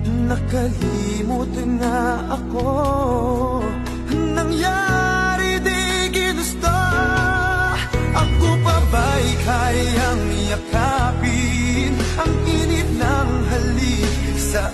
Nakalimot nga ako, nangyari di ginusto. Ako pa ba'y kayang yakapin ang init ng halik sa